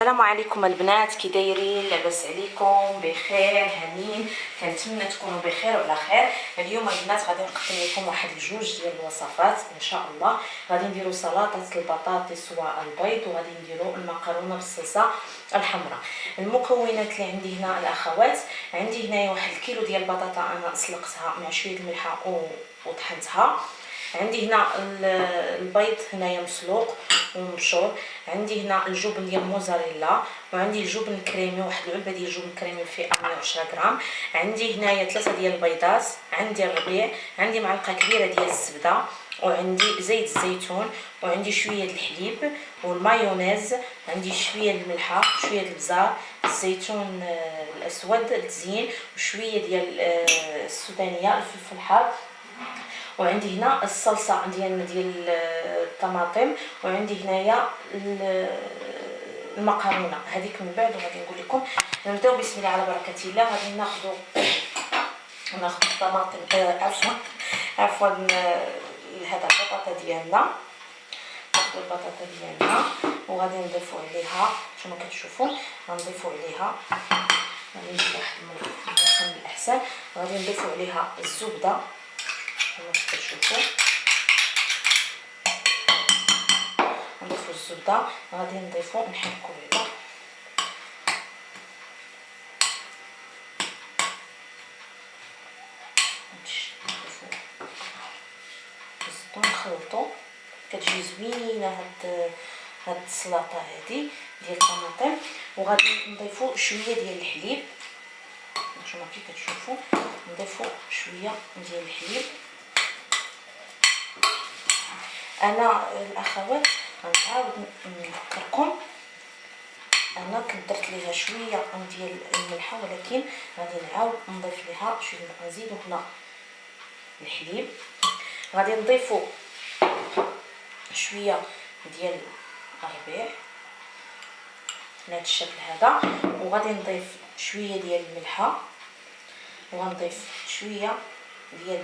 السلام عليكم البنات، كي دايرين؟ لاباس عليكم؟ بخير؟ هانين؟ كنتمنى تكونوا بخير وعلى خير. اليوم البنات غادي نقدم لكم واحد الجوج ديال الوصفات ان شاء الله. غادي نديروا سلطه البطاطس والبيض، وغادي نديروا المكرونه بالصلصه الحمراء. المكونات اللي عندي هنا الاخوات، عندي هنايا واحد الكيلو ديال البطاطا انا سلقتها مع شويه الملحه وطحنتها. عندي هنا البيض هنايا مسلوق ومبشور. عندي هنا الجبن ديال موزاريلا، وعندي الجبن الكريمي، واحد العلبه ديال الجبن الكريمي فيه 110 غرام. عندي هنايا 3 ديال البيضات، عندي الربيع، عندي معلقه كبيره ديال الزبده، وعندي زيت الزيتون، وعندي شويه الحليب والمايونيز، عندي شويه الملحه، شويه البزار، الزيتون الاسود للتزيين، وشويه ديال السودانيه الفلفل الحار، وعندي هنا الصلصه ديال الطماطم، وعندي هنايا المكرونه هذيك من بعد. وغادي نقول لكم نبداو بسم الله على بركه الله. غادي ناخذ الطماطم عفوا هذا البطاطا ديالنا، ناخذ البطاطا ديالنا وغادي نضيفوا عليها كما كتشوفوا، غنضيفوا عليها، غادي نجيب واحد من الاحسن، غادي نضيفوا عليها الزبده كما كتشوفوا، نضيفوا الزبده، غادي نضيفوا نحركوا بعدا نزيدو نخلطو. كتجي زوينه هاد السلطه هادي ديال الطماطم. وغادي نضيفوا شويه ديال الحليب كما كتشوفوا، نضيفوا شويه ديال الحليب. انا الاخوات غنعاود نذكركم، انا كنت درت ليها شويه ديال الملحه، ولكن غادي نعاود نضيف ليها شويه. نزيدو هنا الحليب، غادي نضيفو شويه ديال الربيع بهذا الشكل هذا، وغادي نضيف شويه ديال الملحه، وغنضيف شويه ديال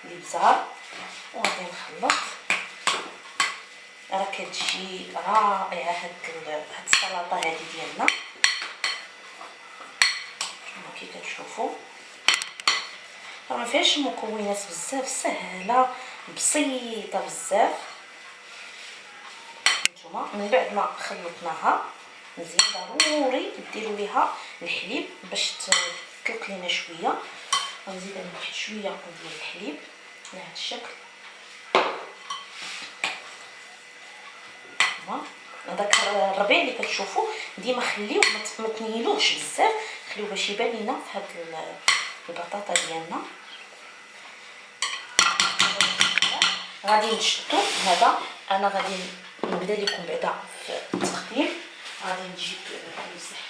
الابزار، وغادي نخلط. راه كتجي رائعه هاد السلطه هذه ديالنا كما كتشوفوا. راه ما فيهاش مكونات بزاف، سهله بسيطه بزاف. نتوما من بعد ما خلطناها مزيان ضروري ديروا ليها الحليب باش تطلق لينا شويه. غنزيد واحد شويه ديال الحليب على هذا الشكل. هذاك الربيع اللي كتشوفوا ديما خليوه ما تنيلوهش بزاف، خليوه باش يبان لينا في هاد البطاطا ديالنا. غادي نشدو هذا. انا غادي نبدا لكم بعدا في التقديم. غادي نجيب نمسح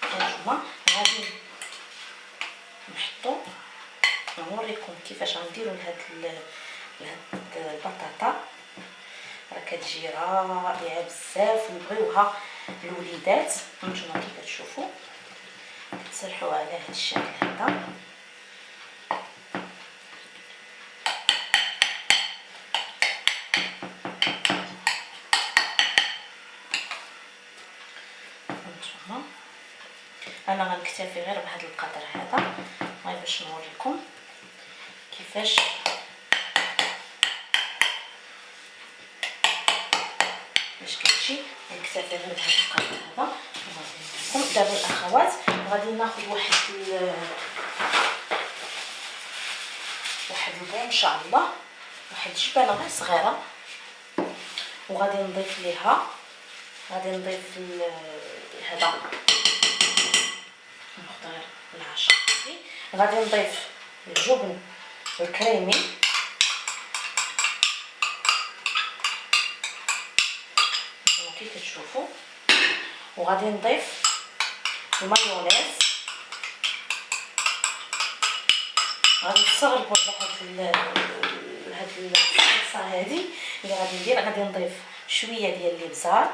هانتوما، غادي نحطو نوريكم كيفاش غنديروا لهاد البطاطا. راه كتجي رائعه بزاف ويبغيوها الوليدات. نتوما كيف كتشوفوا كتسرحوها على هاد الشكل هذا. نتوما انا غنكتفي غير بهذا القدر هذا، غير باش نوريكم كيفاش كتجي. نكتفي غير بهذا القدر هذا. دابا الاخوات غادي ناخذ واحد البول ان شاء الله، واحد الجبانه غير صغيره، وغادي نضيف ليها، غادي نضيف هذا نختار العشاء. غادي نضيف الجبن الكريمي، كما كتشوفوا، وغادي نضيف المايونيز. غادي نستغربوا على هاد الصلصه هذه اللي غادي ندير. غادي نضيف شويه ديال الابزار،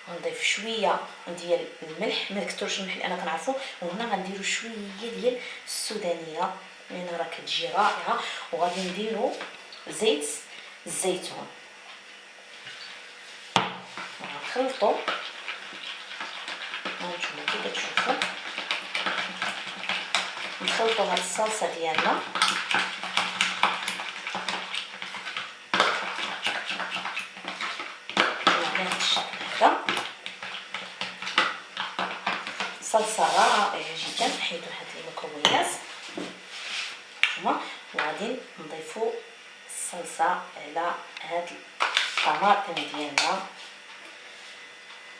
غنضيف شويه ديال الملح، ما نكثرش الملح لان كنعرفوا، وهنا غنديروا شويه ديال السودانيه لان راه كتجي رائعه. وغادي نديرو زيت الزيتون، نخلطو هانتوما كي كتشوفوا، نخلطو هاد الصلصه ديالنا على هاد الشكل هذا. صلصه رائعه جدا حيت هاد المكونات هما، وغادي نضيفو الصلصه على هاد الطماطم ديالنا.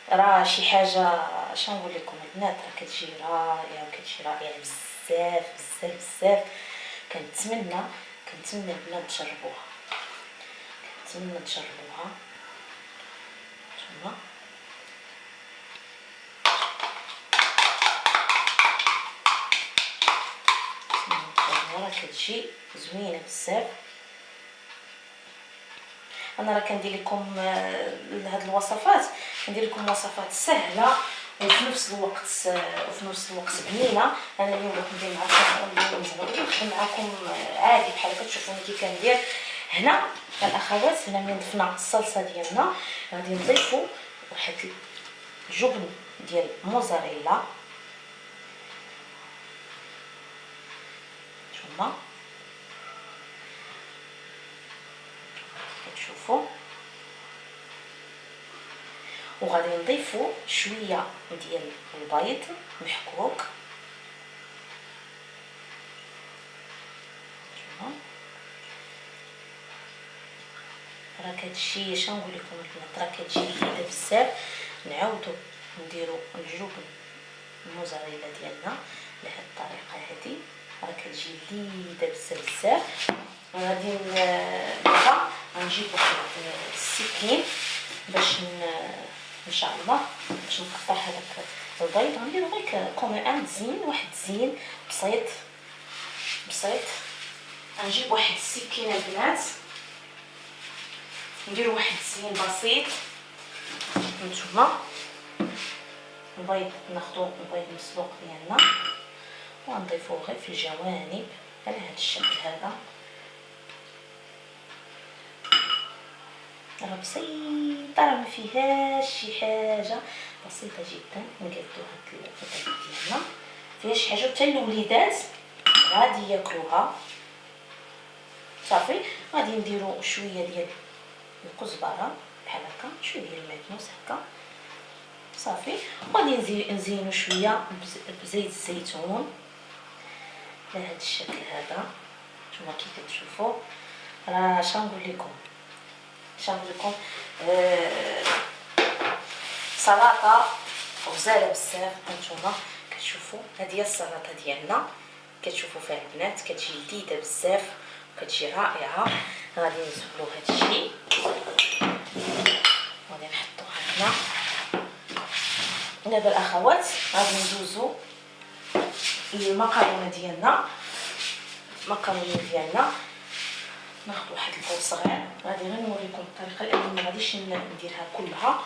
راه شي حاجه اش نقول لكم البنات، راه كتجي رائعه وكتجي رائعه بزاف بزاف بزاف. كنتمنى البنات تجربوها، كنتمنى تجربوها. نتوما راه كتجي زوينه بزاف. انا راه كندير لكم هاد الوصفات، كندير لكم وصفات سهله وفي نفس الوقت بنينه. انا اليوم راح ندير معكم اليوم زعما نخدم معكم عادي بحال هكا، تشوفوني كي كندير. هنا الاخوات، هنا ملي ضفنا الصلصه ديالنا غادي نضيفوا واحد الجبن ديال موزاريلا، نتوما كتشوفوا. وغادي نضيفوا شويه ديال البيض محكوك، راه كتجي اش نقول لكم البنات، راه كتجي لذيذه بزاف. نعاودو نديرو الجبن الموزاريلا ديالنا بهاد الطريقه هادي، راه كتجي لذيذه بزاف بزاف. غادي دابا غنجيب واحد السكين باش ان شاء الله باش نقطع هذاك البيض. غنديرو غير كومي زين، واحد زين بسيط بسيط. غنجيب واحد السكينه البنات، نديرو واحد الزين بسيط. نتوما البيض، ناخدو البيض المسلوق ديالنا ونضيفوه غير في الجوانب على هذا الشكل هذا. راه بسيطه، راه ما فيهاش شي حاجه، بسيطه جدا. نقادو هاد البيض ديالنا فيها شي حاجه حتى الوليدات غادي ياكلوها. صافي غادي نديرو شويه ديال الكزبره بحال هكا، شويه ديال المعدنوس هكا صافي. وغادي نزينو شويه بزيت الزيتون بهذا الشكل هذا. نتوما كي كتشوفوا راه شنقول لكم سلطه غزاله بزاف. نتوما كتشوفوا هذه هي السلطه ديالنا، كتشوفوا فيها البنات كتجي لذيذه بزاف وكتجي رائعه. غادي نزولوا هذا الشيء، غادي نحطوها هنا. دابا الاخوات غادي ندوزو المكرونه ديالنا. ناخذ واحد البول صغير، غادي غير نوريكم الطريقه لان ما غاديش نديرها كلها.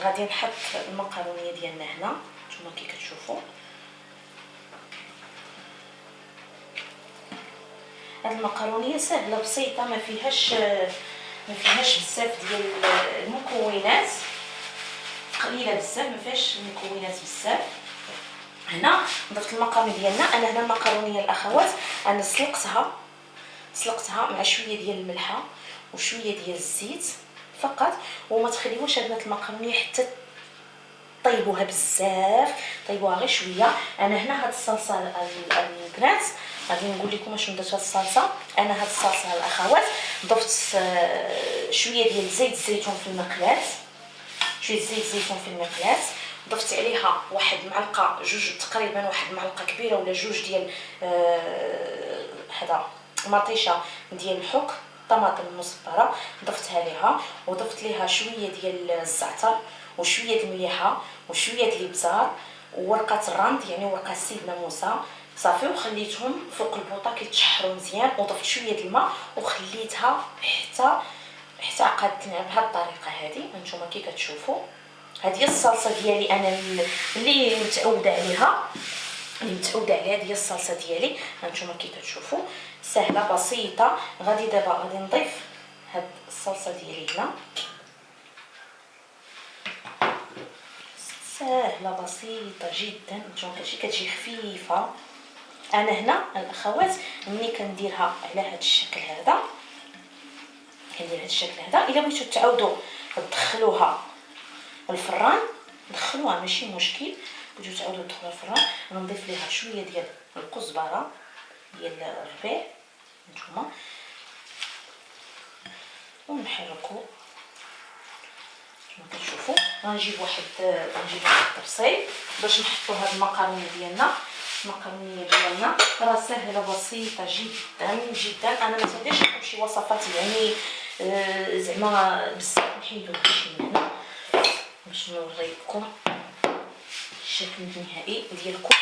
غادي نحط المكرونيه ديالنا هنا، نتوما كي كتشوفوا. هاد المكرونيه سهله بسيطه، ما فيهاش بزاف ديال المكونات، قليله بزاف، ما فيهاش المكونات بزاف. هنا ضفت المكرونه ديالنا. انا هنا المكرونيه الاخوات انا سلقتها مع شويه ديال الملحه وشويه ديال الزيت فقط. وما تخليوش هاد المكرونيه حتى طيبوها بزاف، طيبوها غير شويه. انا هنا هاد الصلصه البنات غادي نقول لكم واش درت هاد الصلصه. انا هاد الصلصه الاخوات ضفت شويه ديال زيت الزيتون في المقلاة، ضفت عليها واحد معلقه جوج تقريبا، واحد معلقه كبيره ولا جوج ديال هذا مطيشه ديال الحك طماطم مصبره، ضفتها ليها. وضفت ليها شويه ديال الزعتر وشويه المليحه وشويه الابزار وورقه الرند يعني ورقه سيدنا موسى صافي. وخليتهم فوق البوطه كيتشحروا مزيان. وضفت شويه الماء وخليتها حتى عقدتها بهذه الطريقه هذه. هانتوما كي كتشوفوا هذه الصلصه ديالي انا اللي متعوده عليها. اللي متعوده عليها ديال الصلصه ديالي. هانتوما كي كتشوفوا سهله بسيطه. غادي دابا غادي نضيف هاد الصلصه ديالي هنا، سهله بسيطه جدا. نتوما كتجي خفيفه. انا هنا الاخوات ملي كنديرها على هاد الشكل هذا، كندير هاد الشكل هذا. الا بغيتو تعاودوا تدخلوها الفران دخلوها ماشي مشكل. بغيتو تعاودوا تدخلوها الفران غنضيف ليها شويه ديال الكزبره ديال الربيع نتوما ونحركو كما كتشوفوا. غنجيب واحد الطبسيل باش نحطوا هاد المكرونه ديالنا. المكرونه ديالنا راه سهله بسيطه جدا جدا. انا ما تنديرش لكم شي وصفات يعني زعما بزاف. نحيدو هادشي من هنا باش نوريكم الشكل النهائي ديالكم.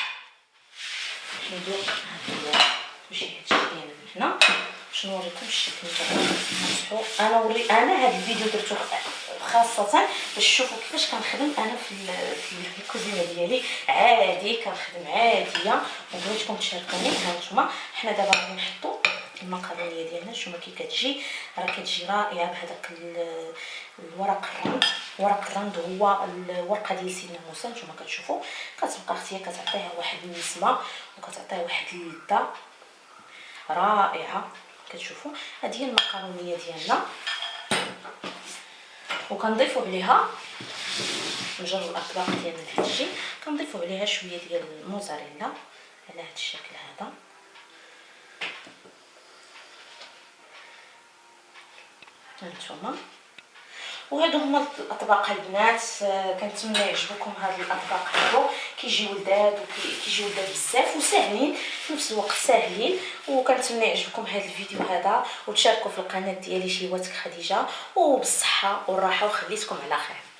ندير هاد ماشي هادشي ديالنا من هنا باش نوريكم الشكل ديالو. انا هاد الفيديو درتو خاصه باش تشوفوا كيفاش كنخدم انا في الكوزينه ديالي. عادي كنخدم عاديه وبغيتكم تشاركوني. هانتوما حنا دابا غادي نحطوا المكرونه ديالنا. شوفوا كي كتجي، راه كتجي رائعه بهذاك الورق الرند. ورق الرند هو الورقه ديال سيدنا موسى. نتوما كتشوفوا كتبقى اختي كتعطيها واحد النسمه وكتعطيها واحد اللذه رائعه. كتشوفوا هذه هي المكرونه ديالنا. وكنضيفوا عليها مجر الاطباق ديالنا الحجي كنضيفوا عليها شويه ديال الموزاريلا على هذا الشكل هذا. هانتوما وهادو هما الاطباق البنات. كنتمنى يعجبكم هاد الاطباق هادو. كيجيو لذاذ وكيجيو لذاذ بزاف وساهلين في نفس الوقت ساهلين. وكنتمنى يعجبكم هاد الفيديو هذا وتشاركوا في القناه ديالي شيواتك خديجه. وبالصحه والراحه وخليتكم على خير.